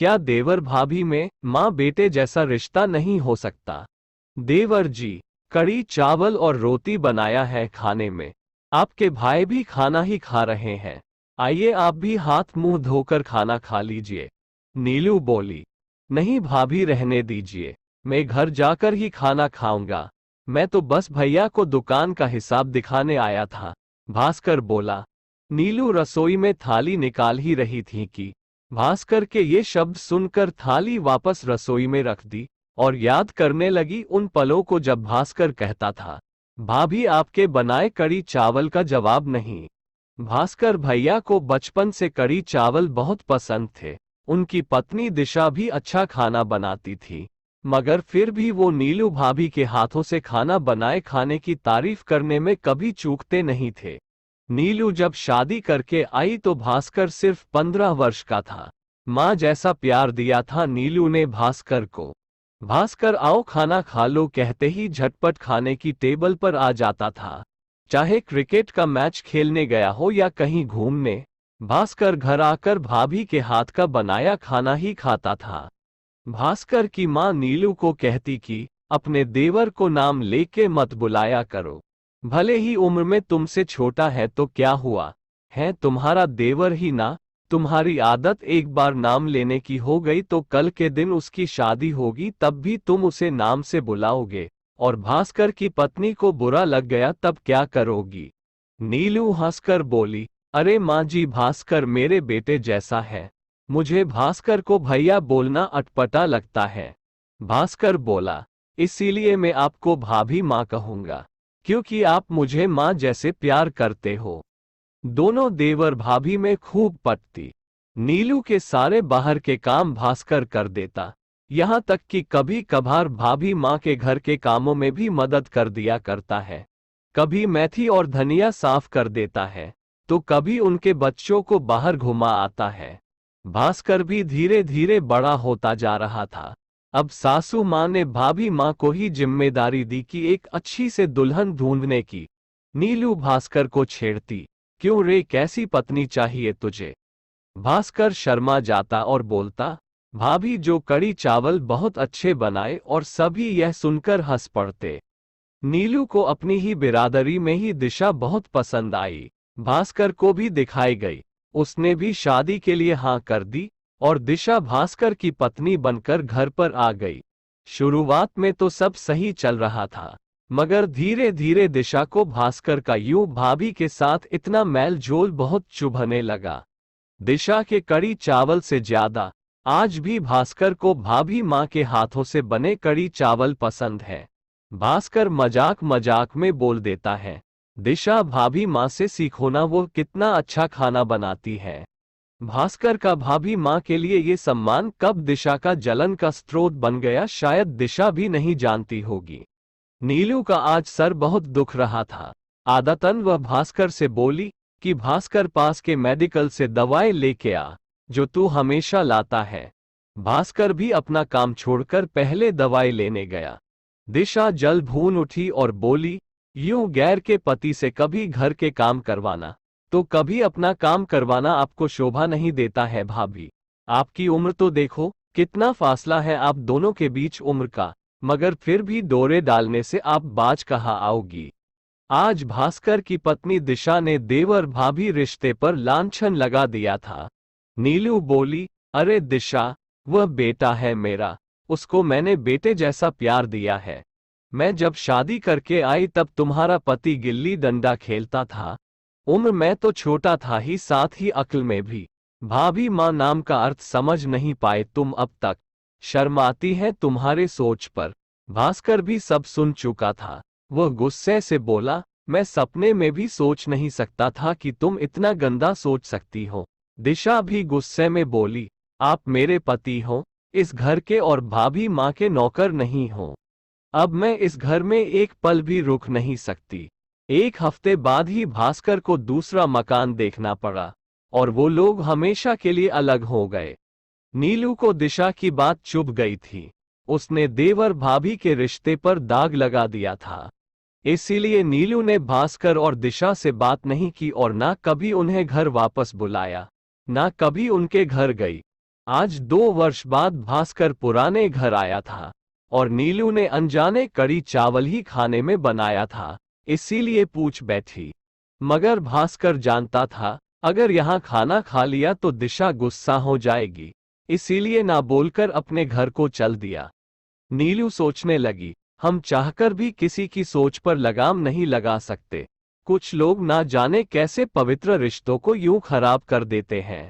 क्या देवर भाभी में माँ बेटे जैसा रिश्ता नहीं हो सकता? देवर जी, कड़ी चावल और रोटी बनाया है खाने में। आपके भाई भी खाना ही खा रहे हैं। आइए आप भी हाथ मुंह धोकर खाना खा लीजिए। नीलू बोली। नहीं भाभी, रहने दीजिए, मैं घर जाकर ही खाना खाऊंगा। मैं तो बस भैया को दुकान का हिसाब दिखाने आया था, भास्कर बोला। नीलू रसोई में थाली निकाल ही रही थी कि भास्कर के ये शब्द सुनकर थाली वापस रसोई में रख दी और याद करने लगी उन पलों को जब भास्कर कहता था, भाभी आपके बनाए कड़ी चावल का जवाब नहीं। भास्कर भैया को बचपन से कड़ी चावल बहुत पसंद थे। उनकी पत्नी दिशा भी अच्छा खाना बनाती थी, मगर फिर भी वो नीलू भाभी के हाथों से खाना बनाए खाने की तारीफ करने में कभी चूकते नहीं थे। नीलू जब शादी करके आई तो भास्कर सिर्फ 15 वर्ष का था। माँ जैसा प्यार दिया था नीलू ने भास्कर को। भास्कर आओ खाना खा लो कहते ही झटपट खाने की टेबल पर आ जाता था। चाहे क्रिकेट का मैच खेलने गया हो या कहीं घूमने, भास्कर घर आकर भाभी के हाथ का बनाया खाना ही खाता था। भास्कर की माँ नीलू को कहती कि अपने देवर को नाम लेके मत बुलाया करो। भले ही उम्र में तुमसे छोटा है तो क्या हुआ, है तुम्हारा देवर ही ना। तुम्हारी आदत एक बार नाम लेने की हो गई तो कल के दिन उसकी शादी होगी तब भी तुम उसे नाम से बुलाओगे, और भास्कर की पत्नी को बुरा लग गया तब क्या करोगी? नीलू हंसकर बोली, अरे माँ जी, भास्कर मेरे बेटे जैसा है। मुझे भास्कर को भैया बोलना अटपटा लगता है। भास्कर बोला, इसीलिए मैं आपको भाभी माँ कहूंगा, क्योंकि आप मुझे माँ जैसे प्यार करते हो। दोनों देवर भाभी में खूब पटती। नीलू के सारे बाहर के काम भास्कर कर देता, यहाँ तक कि कभी कभार भाभी माँ के घर के कामों में भी मदद कर दिया करता है। कभी मेथी और धनिया साफ कर देता है, तो कभी उनके बच्चों को बाहर घुमा आता है। भास्कर भी धीरे धीरे बड़ा होता जा रहा था। अब सासू माँ ने भाभी माँ को ही जिम्मेदारी दी कि एक अच्छी से दुल्हन ढूंढने की। नीलू भास्कर को छेड़ती, क्यों रे, कैसी पत्नी चाहिए तुझे? भास्कर शर्मा जाता और बोलता, भाभी जो कड़ी चावल बहुत अच्छे बनाए, और सभी यह सुनकर हंस पड़ते। नीलू को अपनी ही बिरादरी में ही दिशा बहुत पसंद आई। भास्कर को भी दिखाई गई। उसने भी शादी के लिए हाँ कर दी और दिशा भास्कर की पत्नी बनकर घर पर आ गई। शुरुआत में तो सब सही चल रहा था, मगर धीरे धीरे दिशा को भास्कर का यूं भाभी के साथ इतना मेल जोल बहुत चुभने लगा। दिशा के कड़ी चावल से ज्यादा आज भी भास्कर को भाभी माँ के हाथों से बने कड़ी चावल पसंद है। भास्कर मजाक मजाक में बोल देता है, दिशा भाभी माँ से सीखो ना, वो कितना अच्छा खाना बनाती है। भास्कर का भाभी माँ के लिए ये सम्मान कब दिशा का जलन का स्रोत बन गया, शायद दिशा भी नहीं जानती होगी। नीलू का आज सर बहुत दुख रहा था। आदतन वह भास्कर से बोली कि भास्कर पास के मेडिकल से दवाएं लेके आ, जो तू हमेशा लाता है। भास्कर भी अपना काम छोड़कर पहले दवाई लेने गया। दिशा जल भून उठी और बोली, यूं गैर के पति से कभी घर के काम करवाना तो कभी अपना काम करवाना आपको शोभा नहीं देता है भाभी। आपकी उम्र तो देखो, कितना फासला है आप दोनों के बीच उम्र का, मगर फिर भी डोरे डालने से आप बाज कहाँ आओगी। आज भास्कर की पत्नी दिशा ने देवर भाभी रिश्ते पर लांछन लगा दिया था। नीलू बोली, अरे दिशा, वह बेटा है मेरा, उसको मैंने बेटे जैसा प्यार दिया है। मैं जब शादी करके आई तब तुम्हारा पति गिल्ली डंडा खेलता था। उम्र में तो छोटा था ही, साथ ही अक्ल में भी। भाभी माँ नाम का अर्थ समझ नहीं पाए तुम अब तक। शर्माती है तुम्हारे सोच पर। भास्कर भी सब सुन चुका था। वह गुस्से से बोला, मैं सपने में भी सोच नहीं सकता था कि तुम इतना गंदा सोच सकती हो। दिशा भी गुस्से में बोली, आप मेरे पति हो, इस घर के, और भाभी माँ के नौकर नहीं हो। अब मैं इस घर में एक पल भी रुक नहीं सकती। एक हफ्ते बाद ही भास्कर को दूसरा मकान देखना पड़ा और वो लोग हमेशा के लिए अलग हो गए। नीलू को दिशा की बात चुभ गई थी। उसने देवर भाभी के रिश्ते पर दाग लगा दिया था। इसीलिए नीलू ने भास्कर और दिशा से बात नहीं की और ना कभी उन्हें घर वापस बुलाया, ना कभी उनके घर गई। आज 2 वर्ष बाद भास्कर पुराने घर आया था और नीलू ने अनजाने कड़ी चावल ही खाने में बनाया था, इसीलिए पूछ बैठी। मगर भास्कर जानता था अगर यहाँ खाना खा लिया तो दिशा गुस्सा हो जाएगी, इसीलिए ना बोलकर अपने घर को चल दिया। नीलू सोचने लगी, हम चाहकर भी किसी की सोच पर लगाम नहीं लगा सकते। कुछ लोग ना जाने कैसे पवित्र रिश्तों को यूं खराब कर देते हैं।